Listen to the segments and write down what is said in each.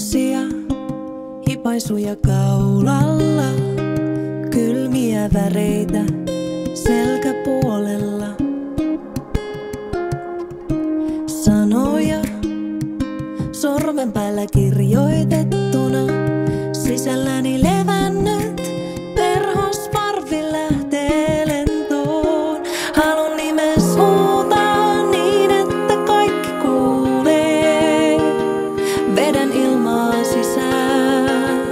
Vuosia, hipaisuja kaulalla, kylmiä väreitä selkäpuolella. Sanoja sormen päällä kirjoitettuna, sisälläni levännyt perhosparvi lähtee lentoon. Halun nimes huutaa niin, että kaikki kuulee. Vedän ilmaa sisään.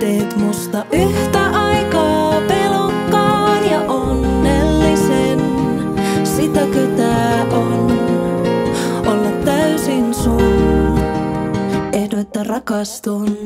Teet musta yhtä aikaa pelokkaan ja onnellisen. Sitäkö tää on? Olla täysin sun. Ehdo, että rakastun.